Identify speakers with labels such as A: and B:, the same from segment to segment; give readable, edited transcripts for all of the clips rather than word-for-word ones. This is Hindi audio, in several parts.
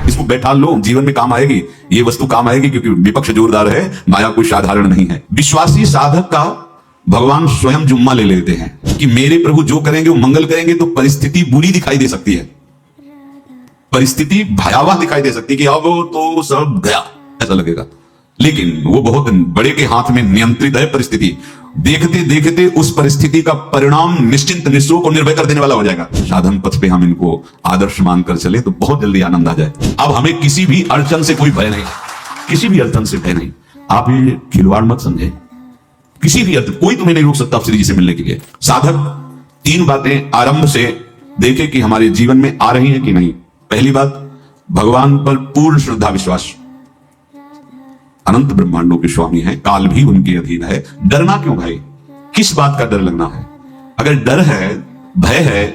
A: इसको बैठा लो, जीवन में काम आएगी, ये वस्तु काम आएगी, क्योंकि विपक्ष जोरदार है, माया कोई साधारण नहीं है। विश्वासी साधक का भगवान स्वयं जुम्मा ले लेते हैं कि मेरे प्रभु जो करेंगे वो मंगल करेंगे। तो परिस्थिति बुरी दिखाई दे सकती है, परिस्थिति भयावह दिखाई दे सकती है कि अब तो सब गया ऐसा लगेगा, लेकिन वो बहुत बड़े के हाथ में नियंत्रित है परिस्थिति। देखते देखते उस परिस्थिति का परिणाम निश्चिंत निःशोक और निर्भय कर देने वाला हो जाएगा। साधन पथ पे हम इनको आदर्श मानकर चले तो बहुत जल्दी आनंद आ जाए। अब हमें किसी भी अड़चन से कोई भय नहीं, किसी भी अड़चन से भय नहीं। आप ये खिलवाड़ मत समझे, किसी भी अड़चन कोई तुम्हें नहीं रोक सकता श्री जी से मिलने के लिए। साधक 3 बातें आरंभ से देखे कि हमारे जीवन में आ रही है कि नहीं। पहली बात, भगवान पर पूर्ण श्रद्धा विश्वास। अनंत ब्रह्मांडों के स्वामी हैं, काल भी उनके अधीन है। डरना क्यों भाई, किस बात का डर लगना है? अगर डर है, भय है,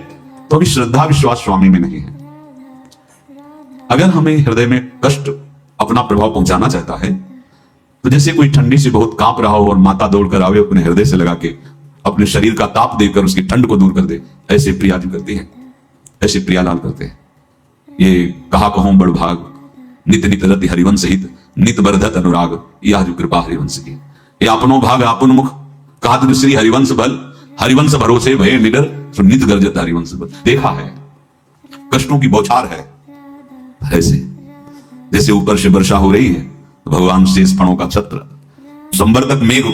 A: तो अभी श्रद्धा विश्वास स्वामी में नहीं है। अगर हमें हृदय में कष्ट अपना प्रभाव पहुंचाना चाहता है, तो जैसे कोई ठंडी से बहुत कांप रहा हो और माता दौड़कर आवे अपने हृदय से लगा के अपने शरीर का ताप देकर उसकी ठंड को दूर कर दे, ऐसे प्रिया जी करती है, ऐसे प्रियालाल करते हैं। ये कहा कहूं बड़ भाग, नित नित रति हरिवंश हित, नित बरधत अनुराग, यह जो कृपा हरिवंश की। ये अपनो भाग आपन मुख, कहा श्री हरिवंश बल, हरिवंश भरोसे भय निडर, तो नित गर्जत हरिवंश बल। देखा है, कष्टों की बौछार है, ऐसे जैसे ऊपर से वर्षा हो रही है, तो भगवान शेष फणों का छत्र, संवर्तक मेघ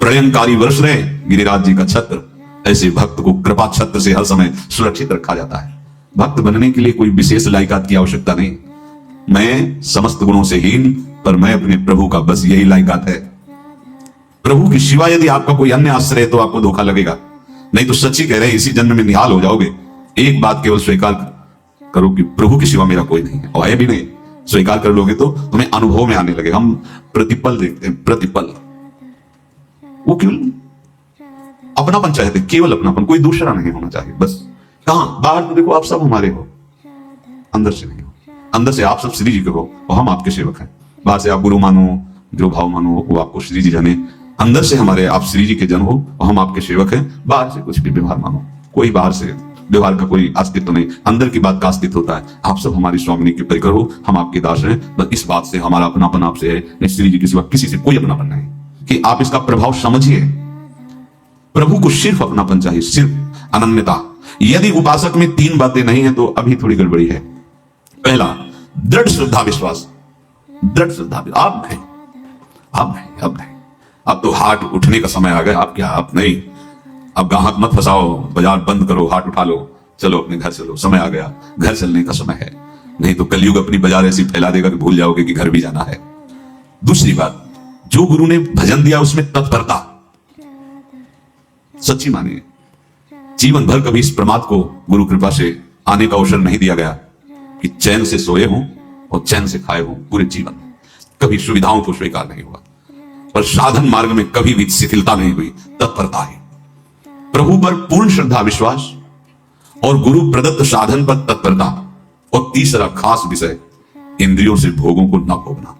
A: प्रलयंकारी वर्ष रहे, गिरिराज जी का छत्र। ऐसे भक्त को कृपा छत्र से हर समय सुरक्षित रखा जाता है। भक्त बनने के लिए कोई विशेष लायकात की आवश्यकता नहीं। मैं समस्त गुणों से हीन, पर मैं अपने प्रभु का, बस यही लायकात है। प्रभु के सिवा यदि आपका कोई अन्य आश्रय है तो आपको धोखा लगेगा। नहीं तो सच्ची कह रहे हैं, इसी जन्म में निहाल हो जाओगे। एक बात केवल स्वीकार करो कि प्रभु के सिवा मेरा कोई नहीं है, और है भी नहीं। स्वीकार कर लोगे तो तुम्हें अनुभव में आने लगे। हम प्रतिपल देखते हैं, प्रतिपल। वो केवल अपनापन चाहते, केवल अपनापन, कोई दूसरा नहीं होना चाहिए। बस कहां बाहर तो देखो आप सब हमारे हो, अंदर से नहीं हो। अंदर से आप सब श्री जी के हो और हम आपके सेवक हैं। बाहर से आप गुरु मानो, जो भाव मानो वो आपको श्री जी जाने। अंदर से हमारे आप श्री जी के जन हो और हम आपके सेवक हैं। बाहर से कुछ भी व्यवहार मानो, कोई बाहर से व्यवहार का कोई अस्तित्व नहीं, अंदर की बात का अस्तित्व होता है। आप सब हमारी स्वामिनी के परिकर हो, हम आपके दास हैं। बस इस बात से हमारा अपनापन आपसे है, नहीं श्री जी के सिवा किसी से कोई अपनापन नहीं। कि आप इसका प्रभाव समझिए। प्रभु को सिर्फ अपनापन चाहिए, सिर्फ अनन्यता। यदि उपासक में 3 बातें नहीं है तो अभी थोड़ी गड़बड़ी है। पहला, दृढ़ श्रद्धा विश्वास। दृढ़ श्रद्धा, अब नहीं, अब नहीं, अब नहीं। अब तो हाथ उठने का समय आ गया। अब क्या, अब नहीं। अब गाहक मत फंसाओ, बाजार बंद करो, हाथ उठा लो, चलो अपने घर चलो। समय आ गया, घर चलने का समय है। नहीं तो कलयुग अपनी बाजार ऐसी फैला देगा कि भूल जाओगे कि घर भी जाना है। दूसरी बात, जो गुरु ने भजन दिया उसमें तत्परता, सच्ची मानिए। जीवन भर कभी इस प्रमाद को गुरु कृपा से आने का अवसर नहीं दिया गया कि चैन से सोए हों और चैन से खाए हों। पूरे जीवन कभी सुविधाओं को स्वीकार नहीं हुआ, पर साधन मार्ग में कभी भी शिथिलता नहीं हुई, तत्परता ही। प्रभु पर पूर्ण श्रद्धा विश्वास और गुरु प्रदत्त साधन पर तत्परता। और तीसरा खास विषय, इंद्रियों से भोगों को न भोगना।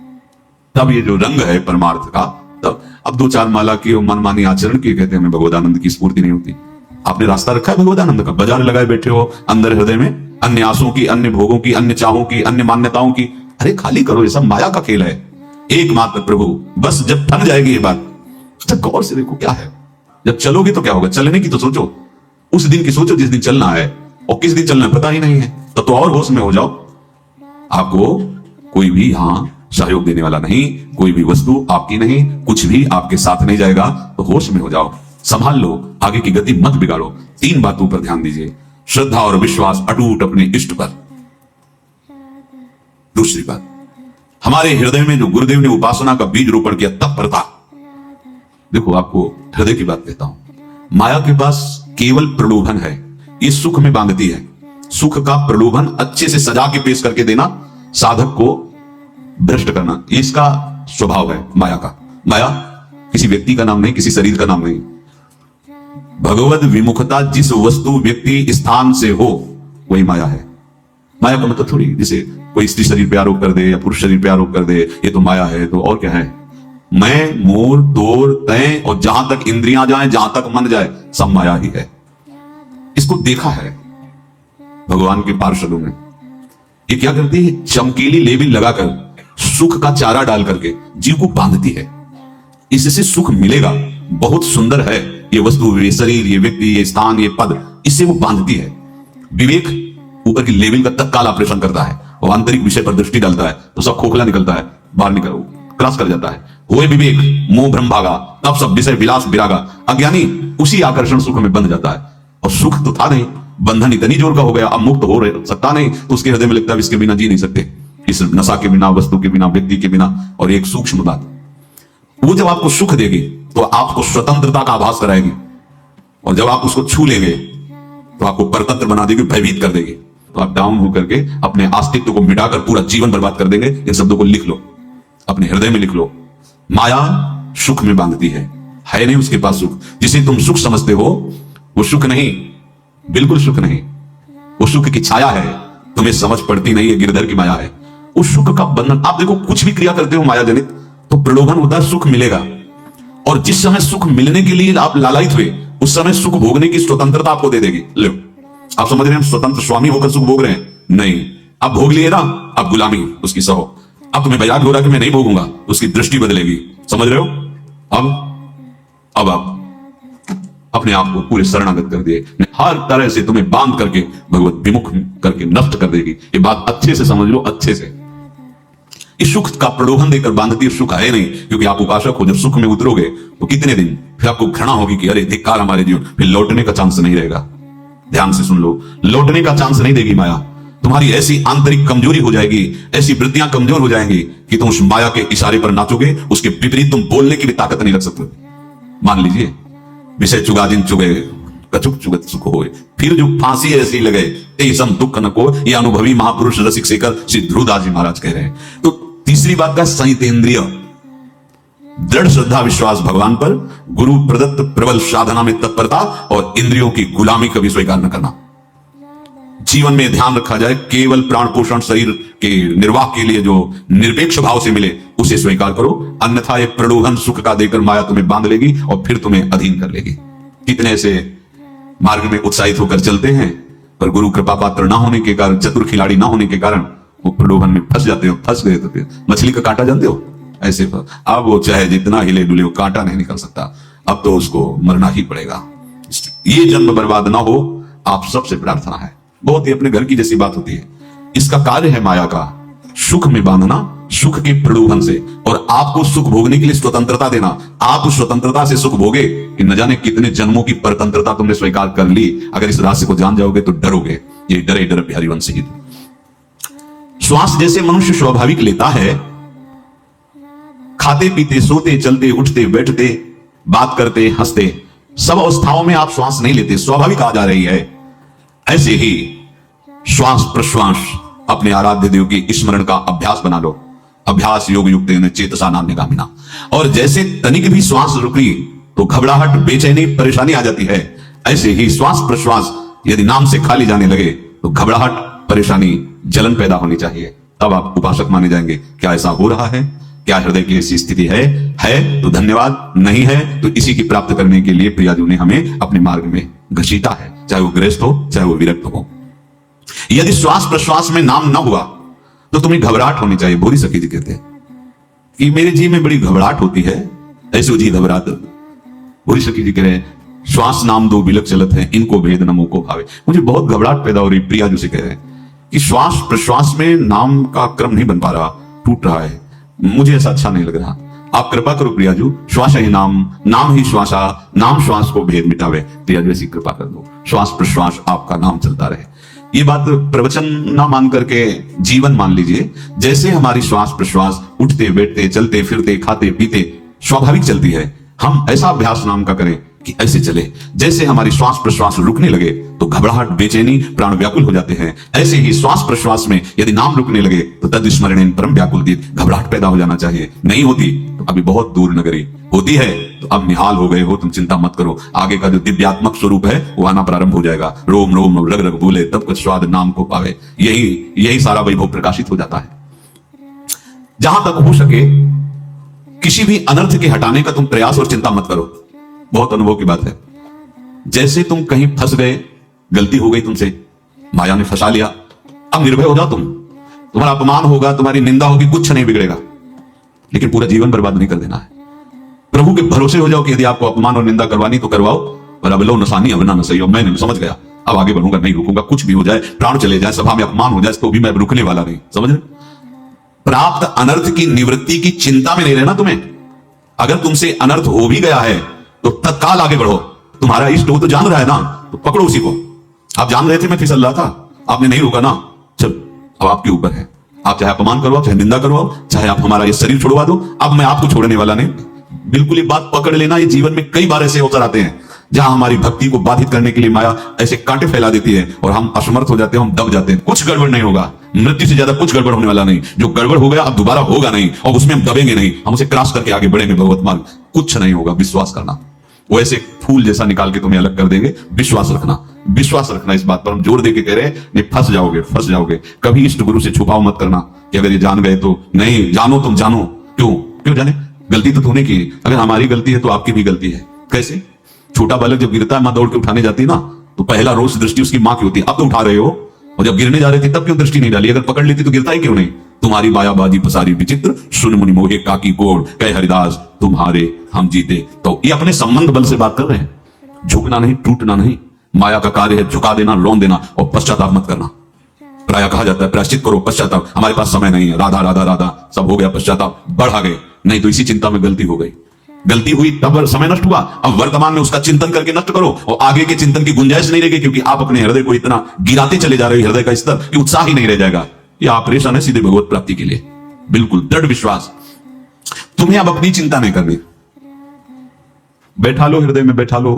A: तब ये जो रंग है परमार्थ का, तब अब 2-4 माला की और मनमानी आचरण की कहते हैं हमें भगवदानंद की स्फूर्ति नहीं होती। आपने रास्ता रखा है भगवदानंद का, बाजार लगाए बैठे हो अंदर हृदय में, अन्य आसों की, अन्य भोगों की, अन्य चाहों की, अन्य मान्यताओं की। अरे खाली करो, ये सब माया का खेल है। एकमात्र प्रभु। बस जब थक जाएगी ये बात, तो गौर से देखो क्या है। जब चलोगे तो क्या होगा, चलने की तो सोचो, उस दिन की सोचो जिस दिन चलना है, और किस दिन चलना है पता ही नहीं है। तो और होश में हो जाओ। आपको कोई भी यहां सहयोग देने वाला नहीं, कोई भी वस्तु आपकी नहीं, कुछ भी आपके साथ नहीं जाएगा। तो होश में हो जाओ, संभाल लो, आगे की गति मत बिगाड़ो। 3 बातों पर ध्यान दीजिए, श्रद्धा और विश्वास अटूट अपने इष्ट पर। दूसरी बात, हमारे हृदय में जो गुरुदेव ने उपासना का बीज रोपण किया, तत्परता। देखो आपको हृदय की बात कहता हूं, माया के पास केवल प्रलोभन है, ये सुख में बांधती है। सुख का प्रलोभन अच्छे से सजा के पेश करके देना, साधक को भ्रष्ट करना, ये इसका स्वभाव है माया का। माया किसी व्यक्ति का नाम नहीं, किसी शरीर का नाम नहीं। भगवद विमुखता जिस वस्तु व्यक्ति स्थान से हो वही माया है। माया का मतलब थोड़ी जैसे कोई स्त्री शरीर पे आरोप कर दे या पुरुष शरीर पे आरोप कर दे, ये तो माया है। तो और क्या है? मैं, मोर, तोर, तय और जहां तक इंद्रियां जाए, जहां तक मन जाए, सब माया ही है। इसको देखा है भगवान के पार्षदों में। ये क्या करती है? चमकीली लेबिल लगाकर सुख का चारा डाल करके जीव को बांधती है। इससे सुख मिलेगा, बहुत सुंदर है ये वस्तु, ये शरीर, ये व्यक्ति, ये स्थान, ये पद, इससे वो बांधती है। विवेक ऊपर की लेवल का तत्काल ऑपरेशन करता है और आंतरिक विषय पर दृष्टि डालता है तो सब खोखला निकलता है, बाहर निकल क्रॉस कर जाता है। हुए विवेक मोह भ्रम भागा, तब सब विषय विलास विरागा। अज्ञानी उसी आकर्षण सुख में बंध जाता है और सुख तो था नहीं, बंधन इतनी जोर का हो गया, अब मुक्त हो सकता नहीं, तो उसके हृदय में लगता है इसके बिना जी नहीं सकते, इस नशा के बिना, वस्तु के बिना, व्यक्ति के बिना। और एक सूक्ष्म बात, वो जब आपको सुख देगी तो आपको स्वतंत्रता का आभास कराएगी, और जब आप उसको छू लेंगे तो आपको परतंत्र बना देगी, भयभीत कर देगी। तो आप डाउन होकर के अपने अस्तित्व को मिटाकर पूरा जीवन बर्बाद कर देंगे। इन शब्दों को लिख लो, अपने हृदय में लिख लो। माया सुख में बांधती है नहीं उसके पास सुख। जिसे तुम सुख समझते हो वो सुख नहीं, बिल्कुल सुख नहीं, वो सुख की छाया है, तुम्हें समझ पड़ती नहीं है, गिरधर की माया है। उस सुख का बंधन, आप देखो कुछ भी क्रिया करते हो माया जनित तो प्रलोभन होता है, सुख मिलेगा। और जिस समय सुख मिलने के लिए आप लालायित हुए उस समय सुख भोगने की स्वतंत्रता आपको दे देगी। लो, आप समझ रहे हैं, स्वतंत्र स्वामी होकर सुख भोग रहे हैं? नहीं, आप भोग लिए ना, आप गुलामी उसकी सहो। अब तुम्हें बयान हो रहा कि मैं नहीं भोगूंगा, उसकी दृष्टि बदलेगी। समझ रहे हो? अब आप अपने आप को पूरे शरणागत कर दिए, हर तरह से तुम्हें बांध करके भगवत विमुख करके नष्ट कर देगी। ये बात अच्छे से समझ लो, अच्छे से। इस सुख का प्रलोभन देकर बांधती सुख है नहीं, क्योंकि आप उपासक हो। जब सुख में उतरोगे तो कितने दिन फिर आपको घृणा होगी कि अरे धिक्कार हमारे जीवन, फिर लौटने का चांस नहीं रहेगा। ध्यान से सुन लो, लौटने का चांस नहीं देगी माया। तुम्हारी ऐसी आंतरिक कमजोरी हो जाएगी, ऐसी वृत्तियां कमजोर हो जाएंगी कि तुम उस माया के इशारे पर नाचोगे, उसके विपरीत तुम बोलने की भी ताकत नहीं रख सकते। मान लीजिए, विषय चुगा दिन चुगे कछुक चुगत सुख होए, फिर जो फांसी ऐसी लगे तेसम दुख न को, ये अनुभवी महापुरुष रसिक शेखर श्री ध्रुवदास जी महाराज कह रहे हैं। तो तीसरी बात का संयतेंद्रिय, दृढ़ श्रद्धा विश्वास भगवान पर, गुरु प्रदत्त प्रबल साधना में तत्परता और इंद्रियों की गुलामी कभी स्वीकार न करना। जीवन में ध्यान रखा जाए, केवल प्राण पोषण शरीर के निर्वाह के लिए जो निरपेक्ष भाव से मिले उसे स्वीकार करो, अन्यथा ये प्रलोभन सुख का देकर माया तुम्हें बांध लेगी और फिर तुम्हें अधीन कर लेगी। कितने से मार्ग में उत्साहित होकर चलते हैं, पर गुरु कृपा पात्र ना होने के कारण, चतुर खिलाड़ी ना होने के कारण वो प्रलोभन में फंस जाते हो। फंस गए तो फिर मछली का कांटा जानते हो, ऐसे अब वो चाहे जितना हिले डुले वो कांटा नहीं निकल सकता, अब तो उसको मरना ही पड़ेगा। ये जन्म बर्बाद ना हो, आप सबसे प्रार्थना है। बहुत ही अपने घर की जैसी बात होती है। इसका कार्य है माया का सुख में बांधना, सुख के प्रलोभन से, और आपको सुख भोगने के लिए स्वतंत्रता देना। आप उस स्वतंत्रता से सुख भोगे कि न जाने कितने जन्मों की परतंत्रता तुमने स्वीकार कर ली। अगर इस रहस्य को जान जाओगे तो डरोगे। ये डरे डर बिहारी वंश ही। श्वास जैसे मनुष्य स्वाभाविक लेता है, खाते पीते सोते चलते उठते बैठते बात करते हंसते, सब अवस्थाओं में आप श्वास नहीं लेते, स्वाभाविक आ जा रही है। ऐसे ही श्वास प्रश्वास अपने आराध्य देव की स्मरण का अभ्यास बना लो। अभ्यास योग युक्त चेतसा नान्यगामिना। और जैसे तनिक भी श्वास रुकी तो घबराहट, बेचैनी, परेशानी आ जाती है, ऐसे ही श्वास प्रश्वास यदि नाम से खाली जाने लगे तो घबराहट, परेशानी, जलन पैदा होनी चाहिए। तब आप उपासक माने जाएंगे। क्या ऐसा हो रहा है? क्या हृदय की ऐसी स्थिति है तो धन्यवाद, नहीं है तो इसी की प्राप्त करने के लिए प्रियाजू ने हमें अपने मार्ग में घसीटा है, चाहे वो गृहस्थ हो चाहे वो विरक्त हो। यदि श्वास प्रश्वास में नाम न हुआ तो तुम्हें घबराहट होनी चाहिए। भोरी सखी जी कहते हैं कि मेरे जी में बड़ी घबराहट होती है, ऐसे जी घबराहट। भोरी सखी जी कह रहे हैं, श्वास नाम दो बिलक चलत है, इनको भेद न मुको भावे। मुझे बहुत घबराहट पैदा हो रही। प्रियाजू से कह रहे हैं कि श्वास प्रश्वास में नाम का क्रम नहीं बन पा रहा, टूट रहा है, मुझे ऐसा अच्छा नहीं लग रहा। आप कृपा करो प्रियाजू, श्वास ही नाम, नाम ही श्वासा, नाम श्वास को भेद मिटावे। प्रियाजू ऐसी कृपा कर दो, श्वास प्रश्वास आपका नाम चलता रहे। ये बात प्रवचन ना मान करके जीवन मान लीजिए। जैसे हमारी श्वास प्रश्वास उठते बैठते चलते फिरते खाते पीते स्वाभाविक चलती है, हम ऐसा अभ्यास नाम का करें कि ऐसे चले। जैसे हमारी श्वास प्रश्वास रुकने लगे तो घबराहट, बेचैनी, प्राण व्याकुल हो जाते हैं, ऐसे ही श्वास प्रश्वास में यदि नाम रुकने लगे तो तद स्मरण परम व्याकुल दी घबराहट पैदा हो जाना चाहिए। नहीं होती तो अभी बहुत दूर नगरी, होती है तो अब निहाल हो गए हो, तुम चिंता मत करो। आगे का जो दिव्यात्मक स्वरूप है वो आना प्रारंभ हो जाएगा। रोम रोम रग रग बोले तब कुछ स्वाद नाम को पावे। यही सारा वैभव प्रकाशित हो जाता है। जहां तक हो सके किसी भी अनर्थ के हटाने का तुम प्रयास और चिंता मत करो। बहुत अनुभव की बात है। जैसे तुम कहीं फंस गए, गलती हो गई तुमसे, माया ने फंसा लिया, अब निर्भय हो जाओ तुम। तुम्हारा अपमान होगा, तुम्हारी निंदा होगी, कुछ नहीं बिगड़ेगा, लेकिन पूरा जीवन बर्बाद नहीं कर देना है। प्रभु के भरोसे हो जाओ कि यदि आपको अपमान और निंदा करवानी तो करवाओ, पर अब लो नसानी अब ना सही हो, मैं समझ गया, अब आगे बढ़ूंगा, नहीं रुकूंगा, कुछ भी हो जाए, प्राण चले जाए, सभा में अपमान हो जाए, तो भी मैं रुकने वाला नहीं। समझ रहे? प्राप्त अनर्थ की निवृत्ति की चिंता में नहीं रहना तुम्हें। अगर तुमसे अनर्थ हो भी गया है तो तत्काल आगे बढ़ो। तुम्हारा इष्ट वो तो जान रहा है ना, तो पकड़ो उसी को। आप जान रहे थे मैं फिसल रहा था, आपने नहीं रुका ना, चल अब आपके ऊपर है। आप चाहे अपमान करवाओ, चाहे निंदा करवाओ, चाहे आप हमारा ये शरीर छुड़वा दो, अब मैं आपको छोड़ने वाला नहीं। बिल्कुल ये बात पकड़ लेना। ये जीवन में कई बार ऐसे अवसर आते हैं जहां हमारी भक्ति को बाधित करने के लिए माया ऐसे कांटे फैला देती है और हम असमर्थ हो जाते हैं, हम दब जाते हैं। कुछ गड़बड़ नहीं होगा, मृत्यु से ज्यादा कुछ गड़बड़ होने वाला नहीं। जो गड़बड़ हो गया अब दोबारा होगा नहीं, और उसमें हम दबेंगे नहीं, हम उसे क्रॉस करके आगे बढ़ेंगे भगवत मार्ग। कुछ नहीं होगा, विश्वास करना। वो ऐसे फूल जैसा निकाल के तुम्हें अलग कर देंगे। विश्वास रखना, विश्वास रखना। इस बात पर हम जोर देके कह रहे हैं, नहीं फंस जाओगे, फंस जाओगे। कभी इष्ट गुरु से छुपाओ मत करना कि अगर ये जान गए तो। नहीं, जानो तुम जानो। क्यों जाने? गलती तो तूने की। अगर हमारी गलती है तो आपकी भी गलती है। कैसे? छोटा बालक जब गिरता है, मां दौड़ के उठाने जाती है ना, तो पहला रोज दृष्टि उसकी मां की होती है। अब तो उठा रहे हो, और जब गिरने जा रहे थे तब क्यों दृष्टि नहीं डाली? अगर पकड़ लेती तो गिरता ही क्यों नहीं? तुम्हारी मायाबाजी पसारी विचित्र, सुन मुनि मोहे काकी कोड़, कह हरिदास तुम्हारे हम जीते। तो ये अपने संबंध बल से बात कर रहे हैं। झुकना नहीं, टूटना नहीं। माया का कार्य है झुका देना, लौन देना, और पश्चाताप मत करना। प्राय कहा जाता है प्रायश्चित करो, पश्चाताप। हमारे पास समय नहीं है। राधा राधा राधा सब हो गया, पश्चाताप बढ़ा गए। नहीं तो इसी चिंता में गलती हो गई। गलती हुई तब समय नष्ट हुआ। अब वर्तमान में उसका चिंतन करके नष्ट करो, और आगे के चिंतन की गुंजाइश नहीं रहेगी, क्योंकि आप अपने हृदय को इतना गिराते चले जा रहे हो, हृदय का स्तर कि उत्साह ही नहीं रह जाएगा। यह ऑपरेशन है सीधे भगवत प्राप्ति के लिए। बिल्कुल दृढ़ विश्वास। तुम्हें अब अपनी चिंता नहीं करनी। बैठा लो, हृदय में बैठा लो।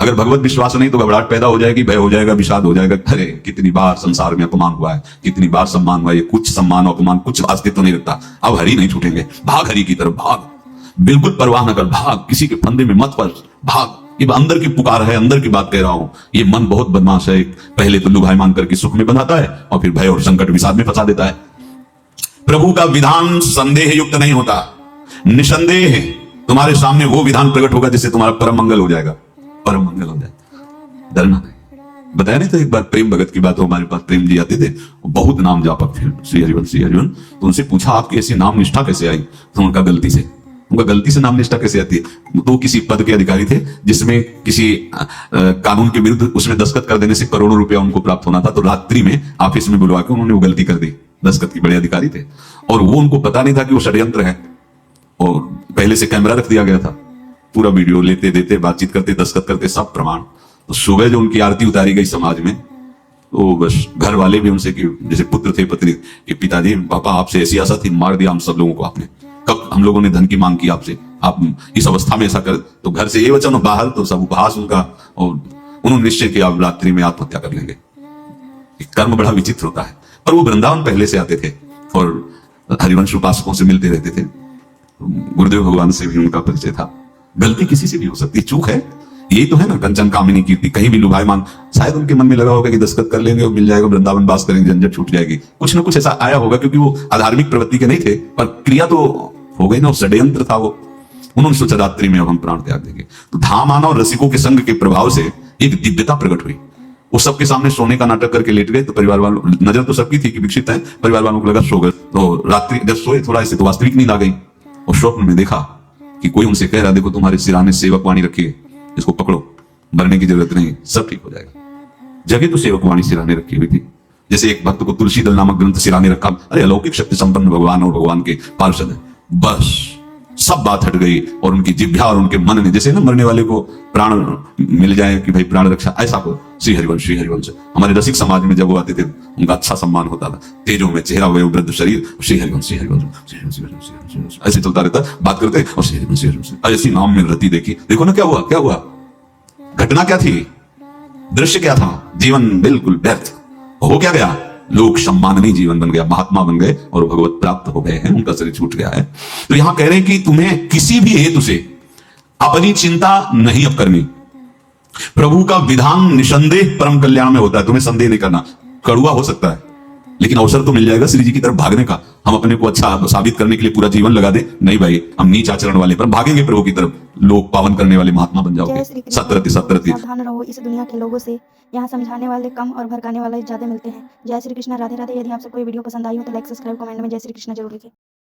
A: अगर भगवत विश्वास नहीं तो घबराहट पैदा हो जाएगी, भय हो जाएगा, विषाद हो जाएगा। अरे कितनी बार संसार में अपमान हुआ है, कितनी बार सम्मान हुआ है। ये कुछ सम्मान और अपमान कुछ अस्तित्व तो नहीं रखता। अब हरि नहीं छूटेंगे। भाग हरि की तरफ, भाग। बिल्कुल परवाह न कर, भाग। किसी के फंदे में मत फंस, भाग। ये अंदर की पुकार है, अंदर की बात कह रहा हूं। ये मन बहुत बदमाश है। पहले तो लुभायमान करके सुख में बंधाता है, और फिर भय और संकट विषाद में फंसा देता है। प्रभु का विधान संदेह युक्त नहीं होता, निसंदेह तुम्हारे सामने वो विधान प्रकट होगा जिससे तुम्हारा परम मंगल हो जाएगा। परम मंगल हो जाएगा, डरना नहीं। बताया नहीं तो एक बार प्रेम भगत की बात हो, हमारे पास प्रेम जी आते थे, बहुत नाम जापक थे, श्री हरिवंश श्री हरिवंश। तो उनसे पूछा आपकी ऐसी नाम निष्ठा कैसे आई? तो उनका गलती से, उनका गलती से नाम निष्ठा कैसे आती है? तो किसी पद के अधिकारी थे जिसमें किसी कानून के विरुद्ध उसमें दस्तखत कर देने से करोड़ों रुपया उनको प्राप्त होना था। तो रात्रि में ऑफिस में बुलवा के उन्होंने वो गलती कर दी। दस्तखत के बड़े अधिकारी थे, और वो उनको पता नहीं था कि वो षड्यंत्र है, और पहले से कैमरा रख दिया गया था। पूरा वीडियो लेते देते, बातचीत करते, दस्तखत करते, सब प्रमाण। तो सुबह जो उनकी आरती उतारी गई समाज में, तो बस घर वाले भी उनसे कि जैसे पुत्र थे पत्नी कि पिताजी पापा आपसे ऐसी आशा थी, मार दिया हम सब लोगों को आपने। कब हम लोगों ने धन की मांग की आपसे, आप इस अवस्था में ऐसा कर। तो घर से ये वचन, बाहर तो सब उपहास उनका, और उन्होंने निश्चय किया अब रात्रि में आत्महत्या कर लेंगे। कर्म बड़ा विचित्र होता है। पर वो वृंदावन पहले से आते थे और हरिवंश उपासकों से मिलते रहते थे। गुरुदेव भगवान से भी उनका परिचय था। गलती किसी से भी हो सकती, चूक है। यही तो है ना कंचन कामिनी कीर्ति, कहीं भी लुभायमान। शायद उनके मन में लगा होगा कि दस्तखत कर लेंगे और मिल जाएगा, वृंदावन वास करेंगे, झंझट छूट जाएगी। कुछ ना कुछ ऐसा आया होगा, क्योंकि वो अधार्मिक प्रवृत्ति के नहीं थे, पर क्रिया तो हो गई ना, षड्यंत्र था वो। उन्होंने सोचा रात्रि में अब हम प्राण त्याग देंगे। तो धाम आना और रसिकों के संग के प्रभाव से एक दिव्यता प्रकट हुई। वो सबके सामने सोने का नाटक करके लेट गए। तो परिवार वालों, नजर तो सबकी थी कि विकसित है, परिवार वालों को लगा सो गए। तो रात्रि जब सोए थोड़ा ऐसे तो वास्तविक नींद आ गई, और स्वप्न में देखा कि कोई उनसे कह रहा, देखो तुम्हारे सिराने सेवक वाणी रखी है, इसको पकड़ो, मरने की जरूरत नहीं, सब ठीक हो जाएगा। जगह तो सेवक वाणी सिराने रखी हुई थी। जैसे एक भक्त को तुलसी दल नामक ग्रंथ सिराने रखा, अरे अलौकिक शक्ति संपन्न भगवान और भगवान के पार्षद है। बस सब बात हट गई, और उनकी जिह्वा और उनके मन ने, जैसे ना मरने वाले को प्राण मिल जाए कि भाई प्राण रक्षा, ऐसा को श्री हरिवंश श्री हरिवंश। हमारे रसिक समाज में जब वो आते थे उनका अच्छा सम्मान होता था। तेजों में चेहरा हुए वृद्ध शरीर, श्री हरिवंश श्री हरिवंश ऐसे चलता रहता, बात करते और श्री हरिवंश श्री हरिवंश ऐसी नाम में रति देखी। देखो ना क्या हुआ, क्या हुआ, घटना क्या थी, दृश्य क्या था, जीवन बिल्कुल व्यर्थ हो क्या गया। लोग सम्माननीय जीवन बन गया, महात्मा बन गए और भगवत प्राप्त हो गए हैं, उनका शरीर छूट गया है। तो यहां कह रहे हैं कि तुम्हें किसी भी हेतु से अपनी चिंता नहीं अब करनी। प्रभु का विधान निसंदेह परम कल्याण में होता है, तुम्हें संदेह नहीं करना। कड़ुआ हो सकता है, लेकिन अवसर तो मिल जाएगा श्री जी की तरफ भागने का। हम अपने को अच्छा साबित करने के लिए पूरा जीवन लगा दें? नहीं भाई, हम नीच आचरण वाले पर भागेंगे प्रभु की तरफ, लोग पावन करने वाले महात्मा बन जाओगे। सत्रति
B: सावधान रहो इस दुनिया के लोगों से, यहाँ समझाने वाले कम और भड़काने वाले ज्यादा मिलते हैं। जय श्री कृष्ण, राधे राधे। यदि आप सबको ये वीडियो पसंद आई हो तो लाइक, सब्सक्राइब, कमेंट में जय श्री कृष्ण जरूर लिखें।